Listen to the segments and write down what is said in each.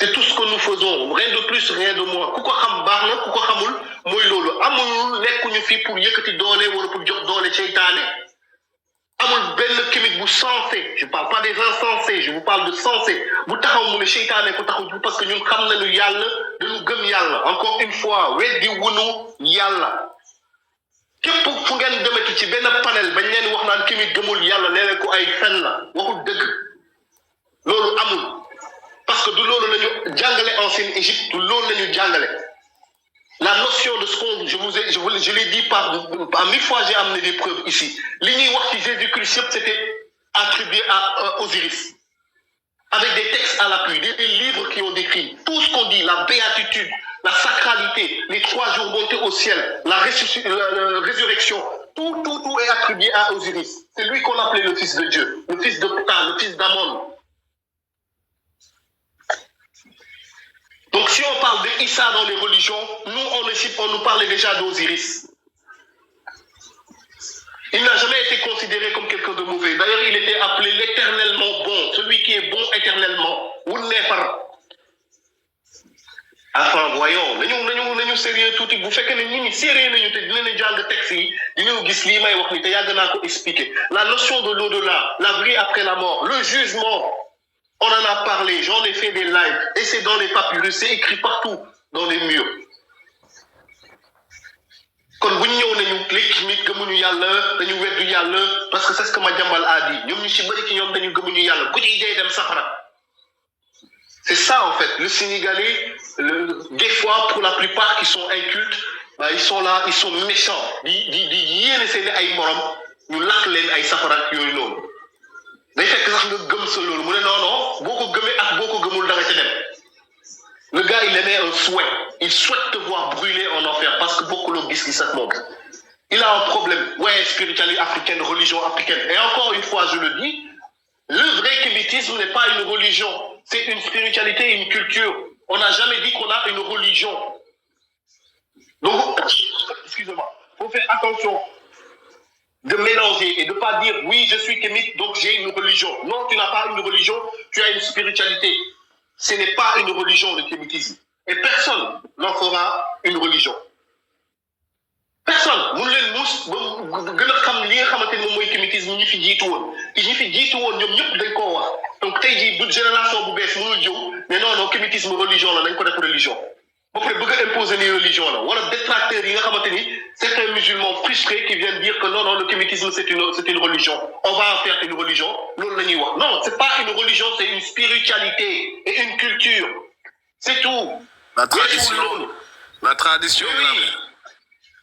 C'est tout ce que nous faisons, rien de plus, rien de moins. Ku ko xam baax na ku ko xamul mooy loolu amul nekkuñu fi pour yëkkati doole wala pour jox doole seytaane amul benn kimit bu sensé je parle pas des insensés je vous parle de sensé bu taxaw mu ne seytaane ko taxaw parce que ñun xam nañu yàlla dañu gëm yàlla encore une fois weddi wunu yàlla képp fu ngeen demati ci benn panel bañ leen wax naan kimit gëmul yàlla nee leen ko ay fen la waxul dëgg loolu amul parce que du loolu lañu jàngale ancienne Égypte du loolu lañu jàngale la notion de ce qu'on je l'ai dit par 1000 fois j'ai amené des preuves ici li ñuy wax ci Jésus-Christ c'était attribué à Osiris avec des textes à l'appui des livres qui ont décrit tout ce qu'on dit la béatitude la sacralité les 3 jours montés au ciel la résurrection tout est attribué à Osiris c'est lui qu'on appelait le fils de Dieu le fils de Ptah le fils d'Amon. Donc si on parle de Issa dans les religions, nous en Égypte, on nous parlait déjà d'Osiris. Il n'a jamais été considéré comme quelqu'un de mauvais. D'ailleurs, il était appelé l'éternellement bon, celui qui est bon éternellement. Enfin, voyons, nous sérieux tout vous faites que nous sérieux nous expliquer. La notion de l'au-delà, la vie après la mort, le jugement. On en a parlé, j'en ai fait des lives, et c'est dans les papyrus, c'est écrit partout dans les murs. Quand vous n'y avez pas les gëmuñu yàlla dañu weddu yàlla parce que c'est ce que Madiambal a dit ñoom ñu ci bari ci ñoom dañu gëmuñu yàlla ku ci dee dem safara. C'est ça en fait, le Sénégalais, des fois pour la plupart qui sont incultes, bah, ils sont là, ils sont méchants. Di yéene seen ay morom ñu lakk leen ay safara ak yooyu noonu. day fekk sax nga gëm sa loolu mu ne non boo ko gëmee ak boo ko gëmul da nga ca dem le gars il émet un souhait il souhaite te voir brûler en enfer parce que bokkuloo gis-gis ak moom il a un problème ouais spiritualité africaine religion africaine et encore une fois je le dis le vrai kémitisme n'est pas une religion c'est une spiritualité et une culture on n'a jamais dit qu'on a une religion donc excusez-moi faut faire attention de mélanger et de ne pas dire oui je suis kémite donc j'ai une religion. Non, tu n'as pas une religion, tu as une spiritualité. Ce n'est pas une religion le kémitisme. Et personne n'en fera une religion. Personne. Mun leen mus gën a xam li nga xamante ni moom mooy kémitisme ñi fi jiitu woon ñi fi jiitu woon ñoom ñëpp dañ koo wax donc tey jii bu génération bu bees mënul jëw mais non kémitisme religion la nañ ko def religion. ba pare bëgg a imposer ni religion la wala détracteurs yi nga xamante ni certains musulmans frustrés qui viennent dire que non le kémitisme c'est une religion on va en faire une religion loolu la ñuy wax non c'est pas une religion c'est une spiritualité et une culture c'est tout. La tradition.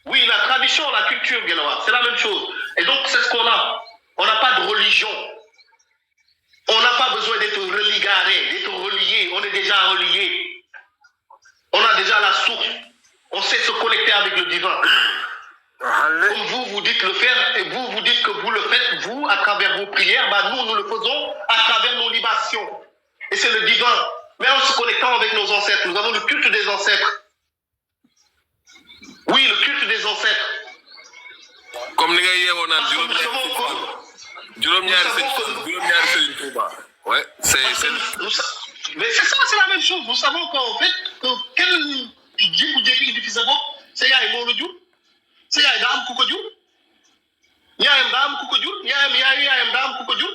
Oui, la tradition, la culture, Guélawa, c'est la même chose. Et donc, c'est ce qu'on a. On n'a pas de religion. On n'a pas besoin d'être religaré, d'être relié. On est déjà relié. On a déjà la source. On sait se connecter avec le divin. Comme vous dites le faire, et vous dites que vous le faites, vous, à travers vos prières, bah nous le faisons à travers nos libations. Et c'est le divin. Mais en se connectant avec nos ancêtres, nous avons le culte des ancêtres. Oui, le culte des ancêtres. Comme les gars hier, on a juróom-ñaari Serigne Touba. Ouais, mais c'est ça, c'est la même chose. Nous savons qu'en fait, que quel jékki-jékki indi fi sa bopp, sa yaay moo la jur, sa yaay daa am ku ko jur, yaayam daa am ku ko jur, yaayam daa am ku ko jur.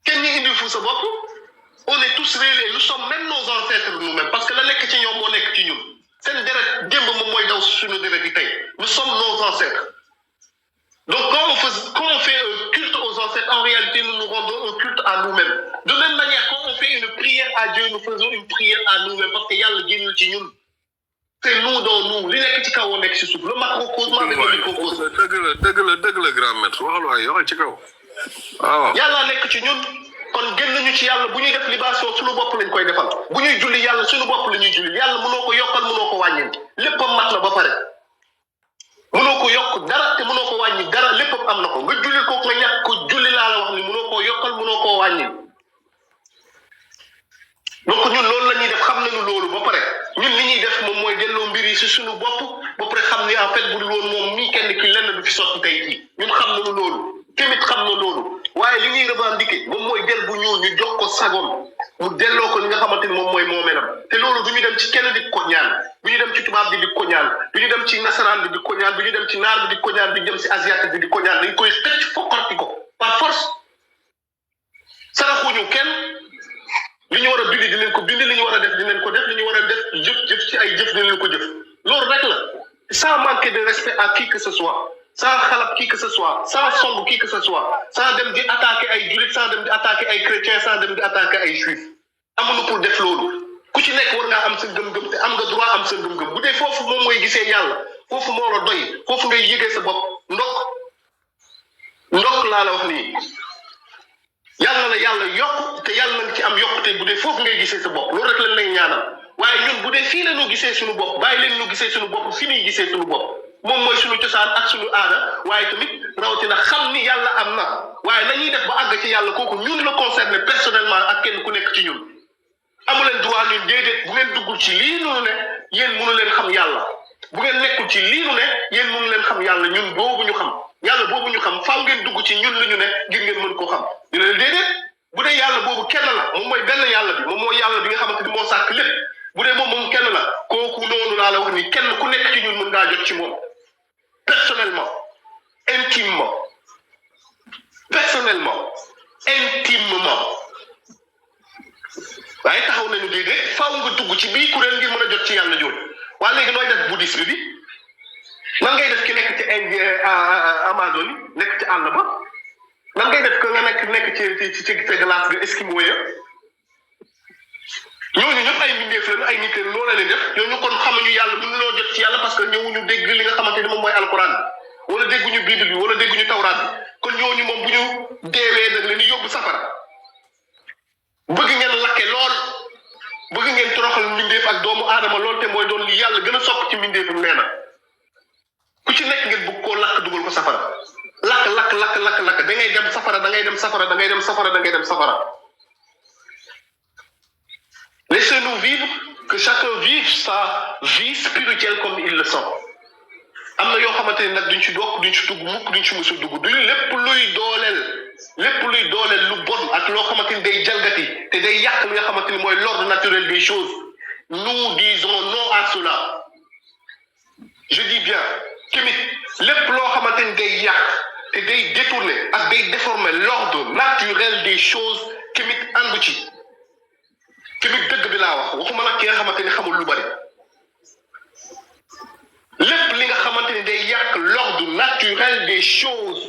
Kenn ñi indi fu sa bopp, on est tous reliés, nous sommes même nos ancêtres nous-mêmes, parce que la nekk ci ñoom moo nekk ci ñun. C'est une deret démb moom mooy daw suñu deret yi tey. Nous sommes nos ancêtres. Donc quand on fait un culte aux ancêtres, en réalité nous nous rendons un culte à nous-mêmes. De même manière quand on fait une prière à Dieu, nous faisons une prière à nous-mêmes parce que yàlla génnul ci ñun. C'est nous dans nous. Li nekk ci kaw nekk ci suuf. Le macrocosme avec le microcosme. dëgg la grand maître waxal waay yoxal ci kaw. waaw. Yàlla nekk ci ñun. kon gën nañu ci yàlla bu ñuy def libation suñu bopp lañ koy defal bu ñuy julli yàlla suñu bopp la ñuy julli yàlla mënoo ko yokkal mënoo ko wàññi léppam mat na ba pare mënoo ko yokk dara te mënoo ko wàññi dara léppam am na ko nga julli ko nga ñàkk ko julli laa la wax ni mënoo koo yokkal mënoo koo wàññi donc ñun loolu la ñuy def xam nañu loolu ba pare ñun li ñuy def moom mooy delloo mbir yi si suñu bopp ba pare xam ni en fait bu dul woon moom mii kenn ki lenn du fi sotti tey jii ñun xam nañu loolu tamit xam na loolu waaye li ñuy revendiquer moom mooy der bu ñuul ñu jox ko sagom mu delloo ko li nga xamante ni moom mooy moomeelam te loolu du ñu dem ci kenn di ko ñaan du ñu dem ci tubaab bi di ko ñaan du ñu dem ci nasaraan bi di ko ñaan du ñu dem ci naar bi di ko ñaan du ñu dem ci asiatique bi di ko ñaan dañ koy xëcc fokkarti ko par force saraxuñu kenn li ñu war a bind dinañ ko bind li ñu war a def dinañ ko def li ñu war a def jëf ci ay jëf dinañ ko jëf loolu rek la sans manquer de respect à qui que ce soit sans xalab qui que ce soit sans song qui que ce soit sans dem di attaquer ay julit sans dem di attaquer ay chrétiens sans dem di attaquer ay juifs amuñu pour def loolu ku ci nekk war ngaa am sa gëm-gëm te am nga droit am sa gëm-gëm bu dee foofu moom mooy gisee yàlla foofu moo la doy foofu ngay yëgee sa bopp ndok laa la wax nii yàlla na yàlla yokk te yàlla na ci am yokkute bu dee foofu ngay gisee sa bopp loolu rek lañ lay ñaanal waaye ñun bu dee fii la ñu gisee suñu bopp bàyyi leen ñu gisee suñu bopp fi ñuy gisee suñu bopp moom mooy suñu cosaan ak suñu aada waaye tamit rawatina xam ni yàlla am na waaye nañuy def ba àgg ci yàlla kooku ñun la concerné personnellement ak kenn ku nekk ci ñun amu leen droit ñun déedéet bu ngeen duggul ci lii nu ne yéen mënu leen xam yàlla bu ngeen nekkul ci lii nu ne yéen mënu leen xam yàlla ñun boobu ñu xam yàlla boobu ñu xam faaw ngeen dugg ci ñun li ñu ne ngir ngeen mën koo xam ñu leen déedéet bu dee yàlla boobu kenn la moom mooy benn yàlla bi moom mooy yàlla bi nga xamante ni moo sàkk lépp bu dee moom kenn la kooku noonu laa la wax ni kenn ku nekk ci ñun mën ngaa jot ci moom personnellement intimement waaye taxaw nañu déedéet faaw nga dugg ci bii kuréel ngir mën a jot ci yàlla jooju waaye léegi nooy def bouddhisme bi nan ngay def ki nekk ci Amazonie nekk ci àll ba nan ngay def ko nga nekk ci glace ga Eskimo ya ñooñu ñëpp ay mbindeef lañu ay nit lañu loolu la leen def ñooñu kon xamuñu yàlla mënuñoo jot ci yàlla parce que ñëwuñu dégg li nga xamante ni moom mooy alquran bi wala dégguñu bible bi wala dégguñu tawraat bi kon ñooñu moom bu ñu deewee nag leen di yóbbu safara bëgg ngeen lakke lool bëgg ngeen toroxal mbindeef ak doomu aadama lool te mooy doon li yàlla gën a sopp ci mbindeefam nee na ku ci nekk ngeen bëgg koo lakk dugal ko safara lakk da ngay dem safara da ngay dem safara da ngay dem safara da ngay dem safara. Laissez-nous vivre, que chacun vive sa vie spirituelle comme il le sent. am na yoo xamante ni nag duñ ci dokk duñ ci dugg mukk duñ ci mës a dugg duñ lépp luy dooleel lu bon ak loo xamante ni day jalgati te day yàq li nga xamante ni mooy l'ordre naturel des choses nous disons non à cela. Je dis bien tamit lépp loo xamante ni day yàq te day détourner ak day déformer l'ordre naturel des choses tamit àndu ci tamit dëgg bi laa wax waxuma nag ki nga xamante ni xamul lu bari lépp li nga xamante ni day yàq l'ordre naturel des choses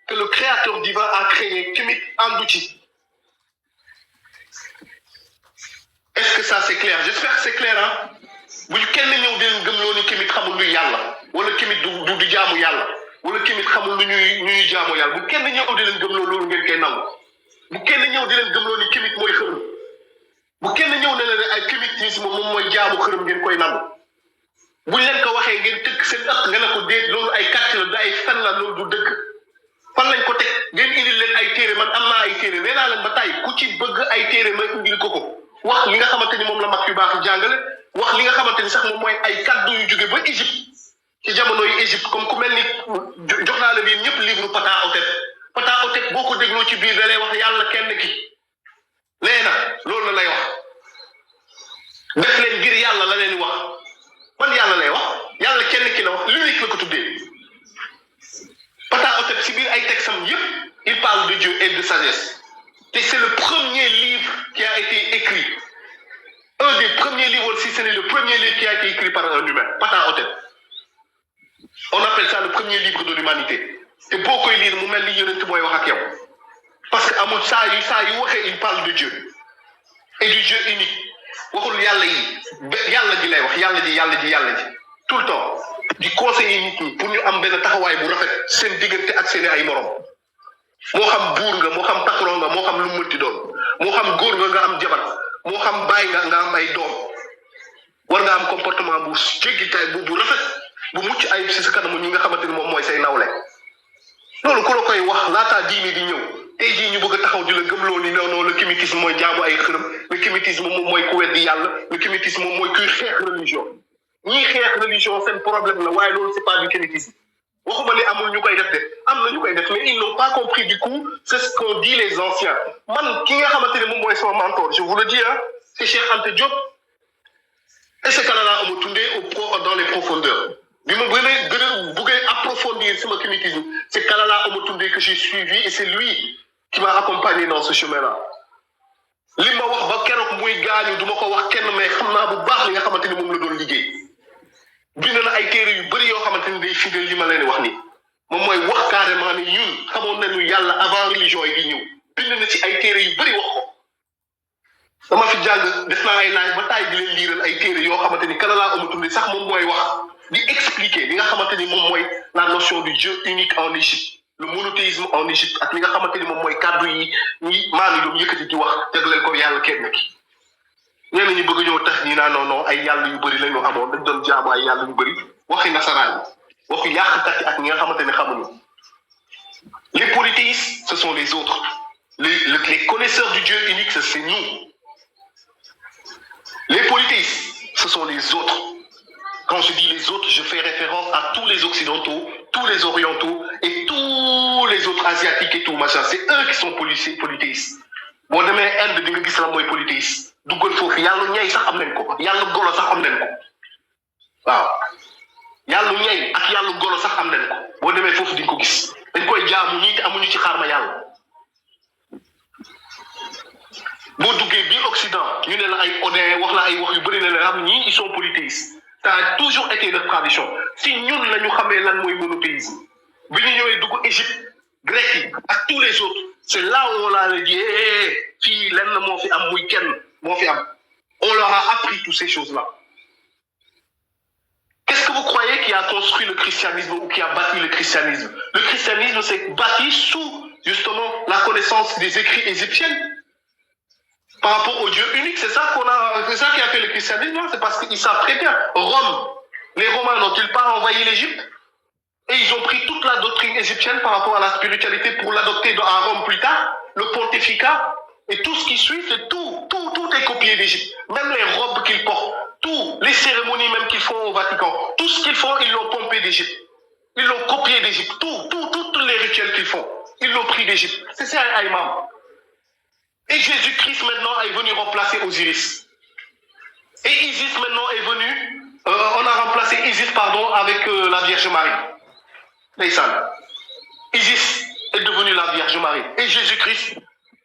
que le créateur divin a créé tamit àndu ci. Est-ce que ça c'est clair? J'espère que c'est clair ah bu ñu kenn ñëw di leen gëmloo ni tamit xamul luy yàlla wala tamit du jaamu yàlla wala tamit xamul lu ñuy jaamu yàlla bu kenn ñëw di leen gëmloo loolu ngeen koy nangu bu kenn ñëw di leen gëmloo ni tamit mooy xërëm bu kenn ñëw ne leen ay kémitisme moom mooy jaamu xërëm ngeen koy nangu buñ leen ko waxee ngeen tëgg seen ëpp nga ne ko déet loolu ay kàcc la da ay fen la loolu du dëgg fan lañ ko teg ngeen indil leen ay téere man am naa ay téere nee naa leen ba tey ku ci bëgg ay téere ma indil ko wax li nga xamante ni moom la mag yu baax jàngale wax li nga xamante ni sax moom mooy ay kaddu yu jóge ba Égypte ci jamono yi Égypte comme ku mel ni jox naa la biir ñëpp livre Ptah-hotep boo ko dégloo ci biir da lay wax yàlla kenn ki nee na loolu la lay wax def leen ngir yàlla la leen wax man yàlla lay wax yàlla kenn ki la wax l'unique la ko tuddee Ptah-hotep si biir ay texam yëpp il parle de Dieu et de sagesse et c'est le premier livre qui a été écrit un des premiers livres aussi c'est le premier livre qui a été écrit par un humain Ptah-hotep on appelle ça le premier livre de l'humanité te boo koy lire mu mel ni yonent mooy wax ak yow parce que amul saa yu waxee il parle de Dieu et du Dieu unique waxul yàlla yi yàlla ji lay wax yàlla ji tout le temps di conseiller nit ñi pour ñu am benn taxawaay bu rafet seen diggante ak seen ay morom moo xam buur nga moo xam patron nga moo xam lu mu mënti doon moo xam góor nga am jabar moo xam baay nga am ay doom war nga am comportement bu jéggi tay bu rafet bu mucc ayib si sa kanamu ñi nga xamante ni moom mooy say nawle loolu ku la koy wax laataa diine di ñëw tey jii ñu bëgg a taxaw di la gëmloo ni non le kémitisme mooy jaamu ay xërëm le kémitisme moom mooy ku weddi yàlla le kémitisme moom mooy kuy xeex religion ñii xeex religion seen problème la waaye loolu c'est pas du kémitisme waxuma ne amul ñu koy def de am na ñu koy def mais ils n'ont pas compris du coup c'est ce qu'ont dit les anciens man ki nga xamante ne moom mooy sama mentor je vous le dis hein c'est Cheikh Anta Diop et ce Kalala Oumou Toundé dans les profondeurs bi ma bëggee approfondir sama climatisme c'est Kalala Oumou Toundé que j'ai suivi et c'est lui qui m'a accompagné dans ce chemin-là li ma wax ba keroog muy gaañu du ma ko wax kenn mais xam naa bu baax li nga xamante ni moom la doon liggéey bind na ay téere yu bëri yoo xamante ni day fidèle li ma leen wax ni moom mooy wax carrément ni ñun xamoon nañu yàlla avant religion yi di ñëw bind na ci ay téere yu bëri wax ko dama fi jàng def naa ay laaj ba taay di leen liiral ay téere yoo xamante ni Kalala Oumou Toundé sax moom mooy wax di expliquer li nga xamante ni moom mooy la notion du Dieu unique en Égypte le monothéisme en Égypte ak li nga xamante ni moom mooy kàddu yi ñi maam yi doon yëkkati di wax jagleel ko yàlla kenn ki ñenn ñi bëgg ñëw tax ñi naan non ay yàlla yu bëri la ñu amoon dañ doon jaamu ay yàlla yu bëri waxi nasaraan waxu yàqkat yi ak ñi nga xamante ne xamuñu les polythéistes ce sont les autres les connaisseurs du Dieu unique c'est nous les polythéistes ce sont les autres quand je dis les autres je fais référence à tous les occidentaux tous les orientaux et tous les autres asiatiques et tout machin c'est eux qui sont polythéistes boo demee Inde di nga gis la mooy polythéiste duggal foofu yàlla ñay sax am nañ ko yàlla golo sax am nañ ko waaw yàlla ñay ak yàlla golo sax am nañ ko boo demee foofu di nga ko gis dañ koy jaamu ñii te amuñu ci xaar ma yàlla boo duggee biir Occident ñu ne la ay Odin wax la ay wax yu bëri ne la am ñii ils sont polythéistes ça a toujours été leur tradition si ñun la ñu xamee lan mooy monothéisme bi ñu ñëwee dugg Égypte grec yi ak tous les autres c'est là où on leur a dit fii lenn moo fi am muy kenn moo fi am on leur a appris toutes ces choses-là qu'est-ce que vous croyez qui a construit le christianisme ou qui a bâti le christianisme s'est bâti sous justement la connaissance des écrits égyptiens par rapport au Dieu unique c'est ça qui a fait le christianisme c'est parce qu'ils savent très bien Rome les Romains n'ont-ils pas envahi l'Égypte et ils ont pris toute la doctrine égyptienne par rapport à la spiritualité pour l'adopter à Rome plus tard le pontificat et tout ce qui suit c'est tout est copié d'Égypte même les robes qu'ils portent tout les cérémonies même qu'ils font au Vatican tout ce qu'ils font ils l'ont pompé d'Égypte ils l'ont copié d'Égypte tous les rituels qu'ils font ils l'ont pris d'Égypte c'est ça Aïmam et Jésus-Christ maintenant est venu remplacer Osiris et Isis maintenant est venu on a remplacé Isis avec la Vierge Marie ndeysaan Isis est devenue la Vierge Marie et Jésus-Christ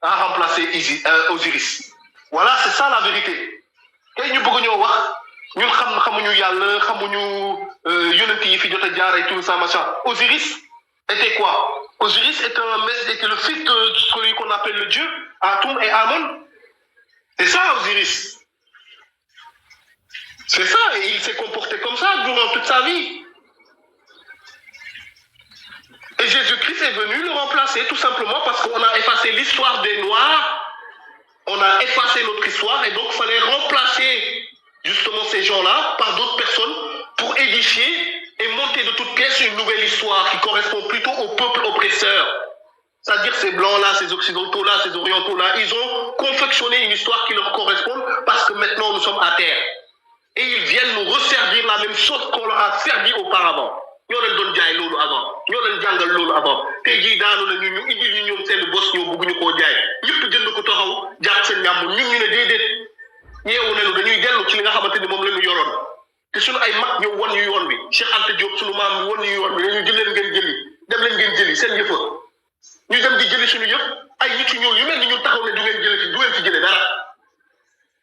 a remplacé Osiris voilà c'est ça la vérité tey ñu bëgg ñoo wax ñun xamuñu yàlla xamuñu yonent yi fi jot a jaar et tout ça machin Osiris était quoi Osiris était le fils de celui qu'on appelle le Dieu Atum et Amon c'est ça Osiris c'est ça et il s'est comporté comme ça durant toute sa vie et Jésus-Christ est venu le remplacer tout simplement parce qu'on a effacé l'histoire des Noirs on a effacé notre histoire et donc il fallait remplacer justement ces gens-là par d'autres personnes pour édifier et monter de toutes pièces une nouvelle histoire qui correspond plutôt au peuple oppresseur. C'est-à-dire ces blancs-là, ces occidentaux-là, ces orientaux-là, ils ont confectionné une histoire qui leur correspond parce que maintenant nous sommes à terre. Et ils viennent nous resservir la même chose qu'on leur a servi auparavant. ñoo leen doon jaay loolu avant ñoo leen jàngal loolu avant tey jii daanu na ñu indi ñu ñoom seen bos ñoo bëgguñu koo jaay ñëpp jënd ko taxaw jàpp seen ñàmb ñun ñu ne déedéet yeewu nañu dañuy dellu ci li nga xamante ni moom la ñu yoroon te suñu ay mag ñëw wan ñu yoon bi Cheikh Anta Diop suñu maam bi wan ñu yoon bi dañu jël leen ngeen jëli dem leen ngeen jëli seen yëfa ñu dem di jëli suñu yëpp ay nit yu ñuul yu mel ni ñun taxaw ne du ngeen jëli fi du ngeen fi jëlee dara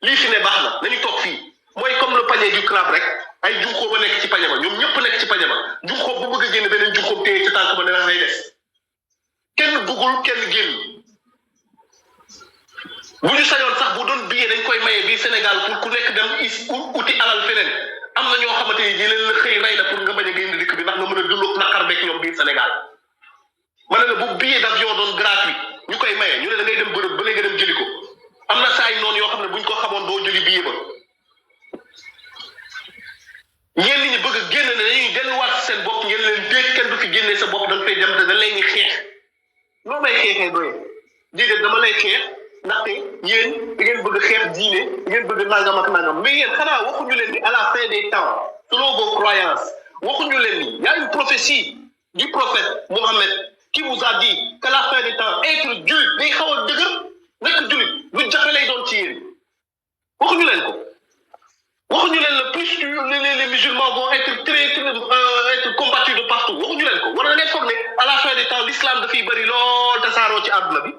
lii fi ne baax na nañu toog fii mooy comme le panier du crabe rek ay junxoo ba nekk ci pañe ba ñoom ñëpp nekk ci pañe ba junxoo bu bëgg a génn beneen junxoo téye ci tànk ba ne la lay des kenn bëggul kenn génn bu ñu sañoon sax bu doon billet dañ koy maye bii Sénégal pour ku nekk dem uti alal feneen am na ñoo xamante ni di leen la xëy rey la pour nga bañ a génn dëkk bi ndax nga mën a dund naqar beeg ñoom biir Sénégal ma ne la bu billet d'avion doon gratuit ñu koy maye ñu ne da ngay dem bërëb ba léegi dem jëli ko am na saa ay noonu yoo xam ne buñ ko xamoon doo jëli billet ba ñenn ñi bëgg a génn ne dañuy delluwaat seen bopp ngeen leen déet kenn du fi génnee sa bopp da nga fay dem da lay ni xeex noo may xeexee doye déedéet dama lay xeex ndaxte yéen da ngeen bëgg a xeex diine da ngeen bëgg nangam ak nangam mais yéen xanaa waxuñu leen ni à la fin des temps selon vos croyances waxuñu leen ni y a une prophétie du prophète Mohammed qui vous a dit qu'à la fin des temps être julit day xaw a dëgër nekk julit lu jafe lay doon ci yéen waxuñu leen ko waxuñu leen le plus les musulmans vont être être combattus de partout waxuñu leen ko war na ngeen foog ne à la fin des temps l'islam dafay bëri lool tasaaroo ci àdduna bi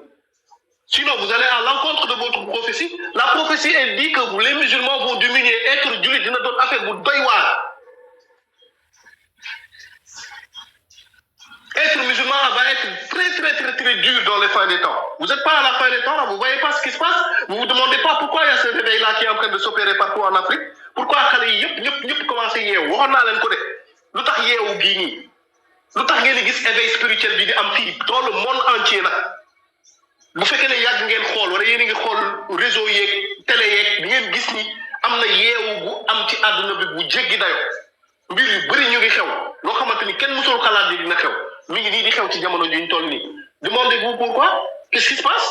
sinon vous allez à l'encontre de votre prophétie la prophétie elle dit que les musulmans vont diminuer être julit dina doon affaire bu doy waar être musulman va être très dur dans les fins des temps. Vous n'êtes pas à la fin des temps, là, vous ne voyez pas ce qui se passe, vous ne vous demandez pas pourquoi il y a ce réveil-là qui est en train de s'opérer partout en Afrique. Pourquoi ñëpp commencé yeewu waxoon naa leen ko de lu tax yeewu gii nii lu tax ngeen di gis éveil spirituel bi di am fii dans le monde entier nag bu fekkee ne yàgg ngeen xool wala yéen a ngi xool réseau yeeg télé yeeg di ngeen gis ni am na yeewu bu am ci àdduna bi bu jéggi dayo mbir yu bëri ñu ngi xew loo xamante ni kenn mësul xalaat ni dina xew mi ngi nii di xew ci jamono ji ñu toll nii demandez-vous pourquoi qu'est-ce qui se passe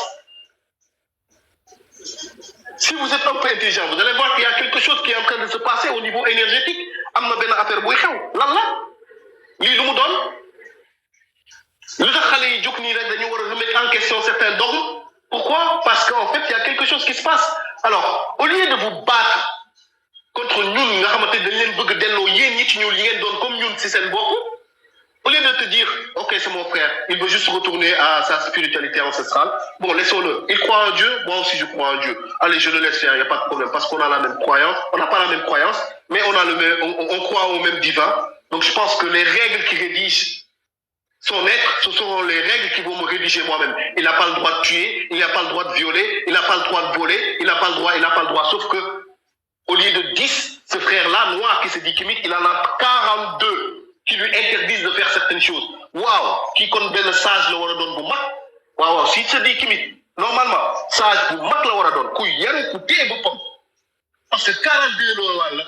si vous êtes un peu intelligent vous allez voir qu'il y a quelque chose qui est en train de se passer au niveau énergétique am na benn affaire buy xew lan la lii lu mu doon lu tax xale yi jóg nii rek dañu war a remettre en question certains dogmes pourquoi parce qu'en fait il y a quelque chose qui se passe alors au lieu de vous battre contre ñun nga xamante dañ leen bëgg delloo yéen ñi ci ñuul yi ngeen doon comme ñun ci seen bopp au lieu de te dire ok c'est mon frère il veut juste retourner à sa spiritualité ancestrale bon laissons-le il croit en Dieu moi aussi je crois en Dieu allez je le laisse faire il y a pas de problème parce qu'on a la même croyance on n'a pas la même croyance mais on a le même on croit au même divin donc je pense que les règles qui rédigent son être ce seront les règles qui vont me rédiger moi-même il n'a pas le droit de tuer il n'a pas le droit de violer il n'a pas le droit de voler il n'a pas le droit sauf que au lieu de 10 ce frère-là noir qui se dit kimite il en a 42 qui lui interdisent de faire certaines choses waaw kii kon benn sage la war a doon bu mag waaw si se dit kimit normalement sage bu mag la war a doon ku yaru ku téye boppam parce que 42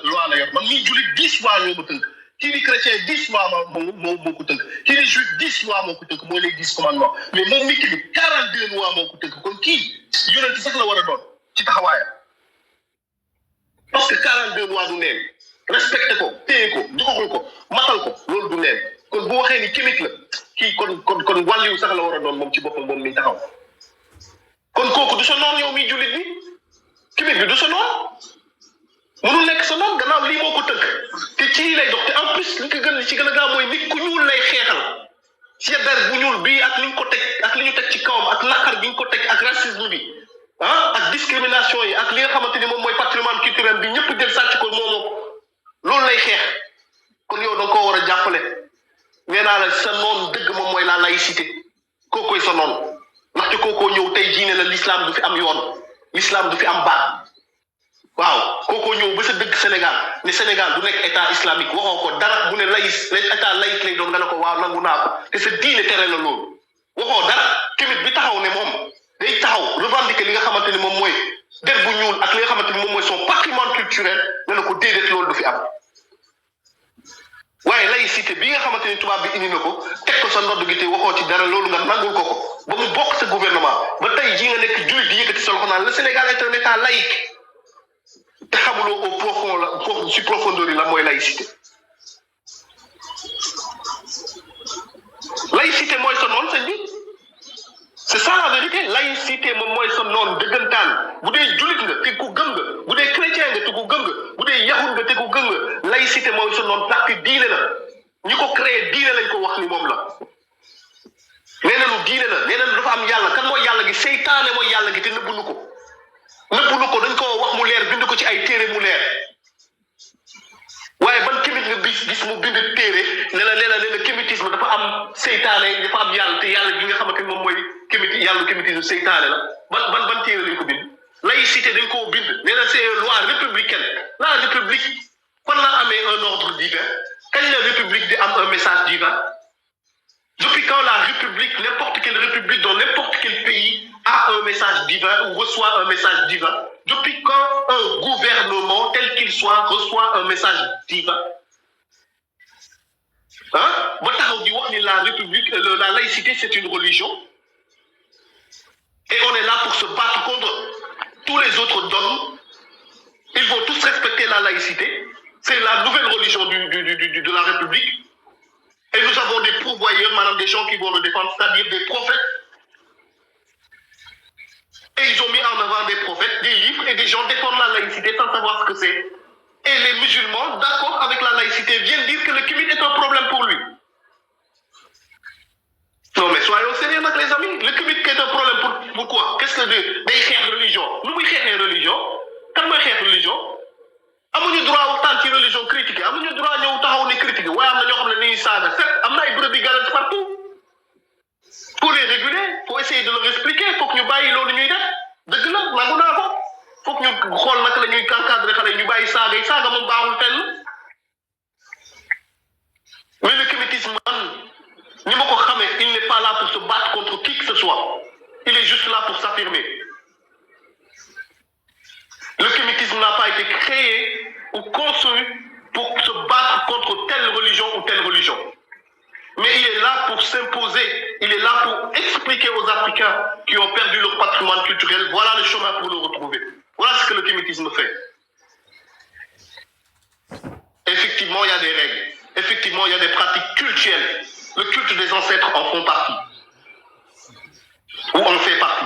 loi la yor man mii jullit 10 lois ñoo ma tënk kii di chrétien 10 lois moo ko tënk kii di juif 10 lois moo ko tënk mooy les 10 commandements mais moom mii kii 42 lois moo ko tënk kon kii yonent sax la war a doon ci taxawaayam parce que 42 lois du neen respecté ko téye ko joxul ko matal ko loolu du neen kon bu waxee ni kimit la kii kon wàlliwu sax la war a doon moom ci boppam moom mi taxaw kon kooku du sa noon yow miy jullit bi kimit bi du sa noon mënul nekk sa noon gannaaw lii moo ko tënk te ci lii lay dox te en plus li ko gën ci gën a gaaw mooy nit ku ñuul lay xeexal ci der bu ñuul bii ak li ñu ko teg ak li ñu teg ci kawam ak naqar bi ñu ko teg ak racisme bi ak discrimination yi ak li nga xamante ni moom mooy patrimoine culturel bi ñëpp jël sàcc ko moomoo ko loolu lay xeex kon yow da nga koo war a jàppale nee naa la sa noon dëgg moom mooy la laïcité kookoy sa noon ndaxte kookoo ñëw tey jii ne la l'islam du fi am yoon l'islam du fi am baat waaw kookoo ñëw ba sa dëgg Sénégal ne Sénégal du nekk état islamique waxoo ko dara bu ne état laïque lay doon nga ne ko waaw nangu naa ko te sa diine tere la loolu waxoo dara tamit bi taxaw ne moom day taxaw revendiquer li nga xamante ni moom mooy der bu ñuul ak li nga xamante ni moom mooy son patrimoine culturel nga ne ko déedéet loolu du fi am waaye laïcité bi nga xamante ni tubaab bi indi na ko teg ko sa ndodd gi te waxoo ci dara loolu nga nangul ko ba mu bokk sa gouvernement ba tey jii nga nekk jullit di yëkkati sa loxo naan le Sénégal est un état laïque te xamuloo au profond la si profondeur yi la mooy laïcité laïcité mooy sa noon sëñ bi c'est ça la vérité laïcité moom mooy sa noon dëggantaan bu dee jullit nga te ku gëm nga bu dee chrétien nga te ku gëm nga bu dee yahud nga te ku gëm nga laïcité mooy sa noon parce que diine la ñi ko créé diine lañ ko wax ni moom la nee na lu diine la nee na dafa am yàlla kan mooy yàlla gi seytaane mooy yàlla gi te nëbbunu ko dañ ko wax mu leer bind ko ci ay téere mu leer waaye ban kimit nga gis mu bind téere ne la kimitisme dafa am seytaane dafa am yàlla te yàlla gi nga xamante ni moom mooy kimitisme seytaane la ban téere lañ ko bind laïcité dañ koo bind nee na c'est loi républicaine la république fan la amee un ordre divin kañ la république di am un message divin depuis quand la république n'importe quelle république dans n'importe quel pays a un message divin ou reçoit un message divin depuis quand un gouvernement tel qu'il soit reçoit un message divin ba taxaw di wax ni la république la laïcité c'est une religion et on est là pour se battre contre tous les autres dogmes ils vont tous respecter la laïcité c'est la nouvelle religion de la république Et nous avons des pourvoyeurs, madame, des gens qui vont le défendre, c'est-à-dire des prophètes. Et ils ont mis en avant des prophètes, des livres, et des gens défendent la laïcité sans savoir ce que c'est. Et les musulmans, d'accord avec la laïcité, viennent dire que le kibbutz est un problème pour lui. Non, mais soyons sérieux, les amis. Le kibbutz est un problème pourquoi? Qu'est-ce que des religion? Nous, oui, religion. Quand moi, religion, amuñu droit waxtaan ci religion critiquée amuñu droit ñëw taxaw ni critiquer waaye am na ñoo xam ne dañuy saaga set am na ay brebis galeuses partout pour les réguler faut essayer de leur expliquer faut que ñu bàyyi loolu ñuy def dëgg la nangu naa ko faut que ñu xool naka la ñuy encadrer xale ñu bàyyi saaga yi saaga moom baaxul fenn mais le kémétisme man ni ma ko xamee il n'est pas là pour se battre contre qui que ce soit il est juste là pour s'affirmer. Le kémétisme n'a pas été créé ou conçu pour se battre contre telle religion ou telle religion. Mais il est là pour s'imposer, il est là pour expliquer aux Africains qui ont perdu leur patrimoine culturel, voilà le chemin pour le retrouver. Voilà ce que le kémétisme fait. Effectivement, il y a des règles. Effectivement, il y a des pratiques cultuelles. Le culte des ancêtres en font partie. Ou en fait partie.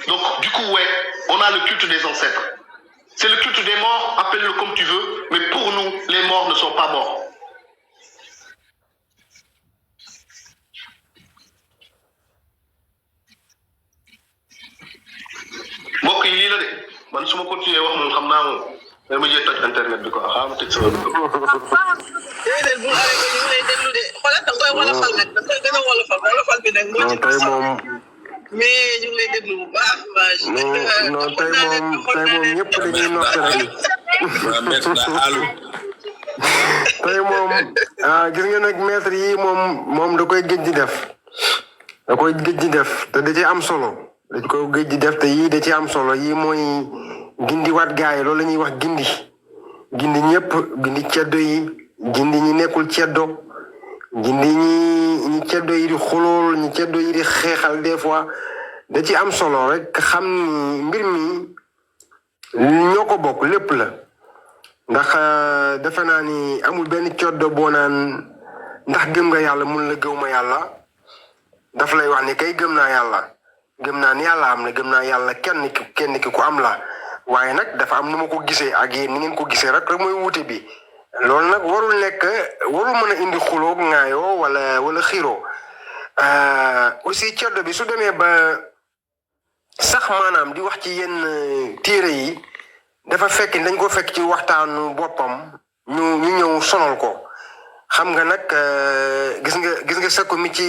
Donc, du coup, ouais, on a le culte des ancêtres. C'est le culte des morts, appelle-le comme tu veux, mais pour nous, les morts ne sont pas morts. mbokk yi lii la de man su ma continuer wax moom xam naa moom dama jël toj internet bi quoi xaaral ma tëj sama déedéet bu arrêté ñu lay déglu de xoolal da nga koy wolofal nag da nga koy gën a wolofal bi nag moo ci tey moom mais ñu ngi lay déglu bu baax non tey moom ñëpp dañuy noppi rek tey moom gis nga nag maître yi moom da koy gëj di def te da ci am solo dañ ko gëj di def te yii da ci am solo yii mooy gindi waat gaay yi loolu la ñuy wax gindi ñëpp gindi ceddo yi gindi ñi nekkul ceddo gindi ñi ceddo yi di xulool ñi ceddo yi di xeexal des fois da ci am solo rek xam ni mbir mi ñoo ko bokk lépp la ndax defe naa ni amul benn ceddo boo naan ndax gëm nga yàlla mun la gëw ma yàlla daf lay wax ni kay gëm naa yàlla gëm naa ni yàlla am na gëm naa yàlla kenn ki ku am la waaye nag dafa am nu ma ko gisee ak yéen ni ngeen ko gisee rek mooy wuute bi loolu nag warul mën a indi xuloo ŋaayoo wala xiiroo aussi ceddo bi su demee ba sax maanaam di wax ci yenn téere yi dafa fekk dañ ko fekk ci waxtaanu boppam ñu ñëw sonal ko xam nga nag gis nga Sakko mi ci